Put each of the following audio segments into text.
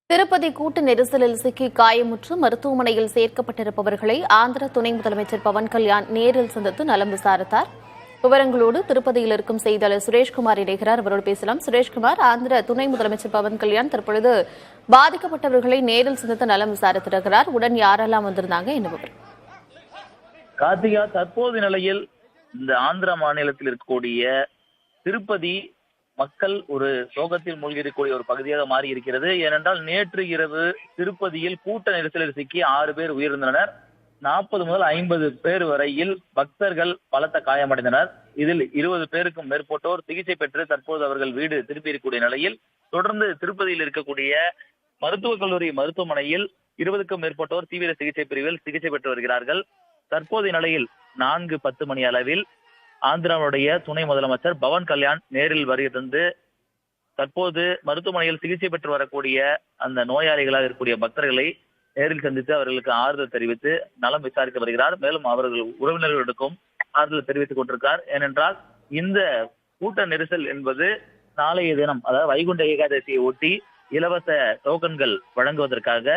திருப்பதி கூட்ட நெரிசலில் சிக்கி காயமுற்று மருத்துவமனையில் சேர்க்கப்பட்டிருப்பவர்களை ஆந்திர துணை முதலமைச்சர் பவன் கல்யாண் நேரில் சந்தித்து நலம் விசாரித்தார். விவரங்களோடு திருப்பதியில் இருக்கும் செய்தியாளர் சுரேஷ்குமார் இணைகிறார். அவரோடு பேசலாம். சுரேஷ்குமார், ஆந்திர துணை முதலமைச்சர் பவன் கல்யாண் தற்பொழுது பாதிக்கப்பட்டவர்களை நேரில் சந்தித்து நலம் விசாரித்திருக்கிறார். உடன் யாரெல்லாம் வந்திருந்தாங்க? என்ன விவரம்? கார்த்திகா, தற்போது நிலையில் இந்த ஆந்திர மாநிலத்தில் இருக்கக்கூடிய திருப்பதி மக்கள் ஒரு சோகத்தில் மூழ்கியிருக்கக்கூடிய ஒரு பகுதியாக மாறி இருக்கிறது. ஏனென்றால் நேற்று இரவு திருப்பதியில் கூட்ட நெரிசலில் சிக்கி 6 பேர் உயிரிழந்தனர். 40 முதல் 50 பேர் வரையில் பக்தர்கள் பலத்த காயமடைந்தனர். இதில் 20 பேருக்கும் மேற்பட்டோர் சிகிச்சை பெற்று தற்போது அவர்கள் வீடு திரும்பியிருக்கக்கூடிய நிலையில் தொடர்ந்து திருப்பதியில் இருக்கக்கூடிய மருத்துவக் கல்லூரி மருத்துவமனையில் 20க்கும் மேற்பட்டோர் தீவிர சிகிச்சை பிரிவில் சிகிச்சை பெற்று வருகிறார்கள். தற்போதைய நிலையில் 4:10 மணி அளவில் ஆந்திராவுடைய துணை முதலமைச்சர் பவன் கல்யாண் நேரில் வருகை தந்து தற்போது மருத்துவமனையில் சிகிச்சை பெற்று வரக்கூடிய அந்த நோயாளிகளாக இருக்கக்கூடிய பக்தர்களை நேரில் சந்தித்து அவர்களுக்கு ஆறுதல் தெரிவித்து நலம் விசாரித்து வருகிறார். மேலும் அவர்கள் உறவினர்களுக்கும் ஆறுதல் தெரிவித்துக் கொண்டிருக்கிறார். ஏனென்றால் இந்த கூட்ட நெரிசல் என்பது நாளைய தினம், அதாவது வைகுண்ட ஏகாதசியை ஒட்டி இலவச டோக்கன்கள் வழங்குவதற்காக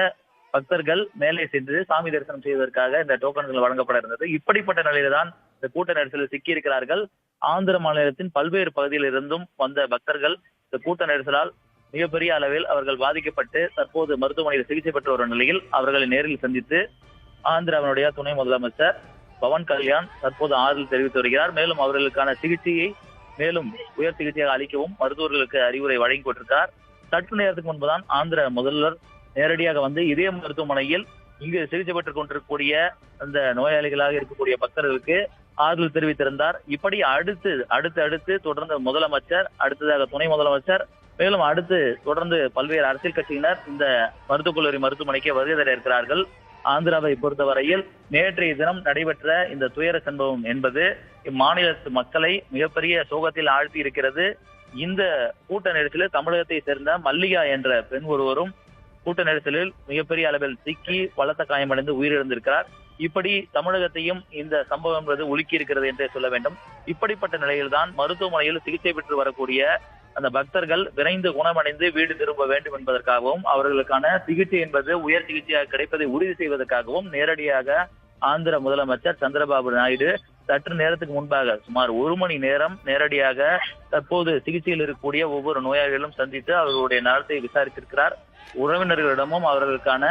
பக்தர்கள் மேலே சென்று சாமி தரிசனம் செய்வதற்காக இந்த டோக்கன்கள் வழங்கப்பட இருந்தது. இப்படிப்பட்ட நிலையில்தான் இந்த கூட்ட நெரிசலில் சிக்கி இருக்கிறார்கள். ஆந்திர மாநிலத்தின் பல்வேறு பகுதியில் இருந்தும் வந்த பக்தர்கள் இந்த கூட்ட நெரிசலால் மிகப்பெரிய அளவில் அவர்கள் பாதிக்கப்பட்டு தற்போது மருத்துவமனையில் சிகிச்சை பெற்று வரும் நிலையில் அவர்களை நேரில் சந்தித்து ஆந்திராவினுடைய துணை முதலமைச்சர் பவன் கல்யாண் தற்போது ஆறுதல் தெரிவித்து வருகிறார். மேலும் அவர்களுக்கான சிகிச்சையை மேலும் உயர் சிகிச்சையாக அளிக்கவும் மருத்துவர்களுக்கு அறிவுரை வழங்கி கொண்டிருக்கிறார். சற்று நேரத்துக்கு முன்புதான் ஆந்திர முதல்வர் நேரடியாக வந்து இதே மருத்துவமனையில் இங்கு சிகிச்சை பெற்றுக் கொண்டிருக்கக்கூடிய அந்த நோயாளிகளாக இருக்கக்கூடிய பக்தர்களுக்கு ஆறுதல் தெரிவித்திருந்தார். இப்படி அடுத்து தொடர்ந்து முதலமைச்சர், அடுத்ததாக துணை முதலமைச்சர், மேலும் அடுத்து தொடர்ந்து பல்வேறு அரசியல் கட்சியினர் இந்த மருத்துவக் கல்லூரி மருத்துவமனைக்கு வருகை தர இருக்கிறார்கள். ஆந்திராவை பொறுத்தவரையில் நேற்றைய தினம் நடைபெற்ற இந்த துயர சம்பவம் என்பது இம்மாநிலத்து மக்களை மிகப்பெரிய சோகத்தில் ஆழ்த்தி இருக்கிறது. இந்த கூட்ட நெரிசலில் தமிழகத்தை சேர்ந்த மல்லிகா என்ற பெண் ஒருவரும் கூட்ட நெரிசலில் மிகப்பெரிய அளவில் சிக்கி பலத்த காயமடைந்து உயிரிழந்திருக்கிறார். இப்படி தமிழகத்தையும் இந்த சம்பவம் என்பது உலுக்கி இருக்கிறது என்றே சொல்ல வேண்டும். இப்படிப்பட்ட நிலையில்தான் மருத்துவமனையில் சிகிச்சை பெற்று வரக்கூடிய அந்த பக்தர்கள் விரைந்து குணமடைந்து வீடு திரும்ப வேண்டும் என்பதற்காகவும் அவர்களுக்கான சிகிச்சை என்பது உயர் சிகிச்சையாக கிடைப்பதை உறுதி செய்வதற்காகவும் நேரடியாக ஆந்திர முதலமைச்சர் சந்திரபாபு நாயுடு சற்று நேரத்துக்கு முன்பாக சுமார் 1 மணி நேரம் நேரடியாக தற்போது சிகிச்சையில் இருக்கக்கூடிய ஒவ்வொரு நோயாளிகளும் சந்தித்து அவர்களுடைய நலத்தை விசாரித்திருக்கிறார். உறவினர்களிடமும் அவர்களுக்கான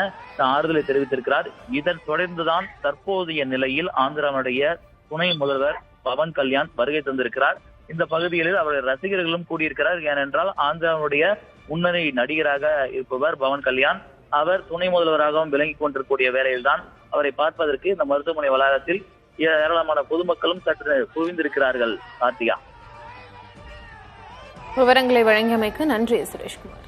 ஆறுதலை தெரிவித்திருக்கிறார். இதன் தொடர்ந்துதான் தற்போதைய நிலையில் ஆந்திராவுடைய துணை முதல்வர் பவன் கல்யாண் வருகை தந்திருக்கிறார். இந்த பகுதிகளில் அவருடைய ரசிகர்களும் கூடியிருக்கிறார். ஏனென்றால் ஆந்திராவுடைய முன்னணி நடிகராக இருப்பவர் பவன் கல்யாண். அவர் துணை முதல்வராகவும் விளங்கிக் கொண்டிருக்கூடிய வேளையில்தான் அவரை பார்ப்பதற்கு இந்த மருத்துவமனை வளாகத்தில் ஏராளமான பொதுமக்களும் சற்று குவிந்திருக்கிறார்கள். கார்த்திகா, விவரங்களை வழங்கியமைக்கு நன்றி சுரேஷ்குமார்.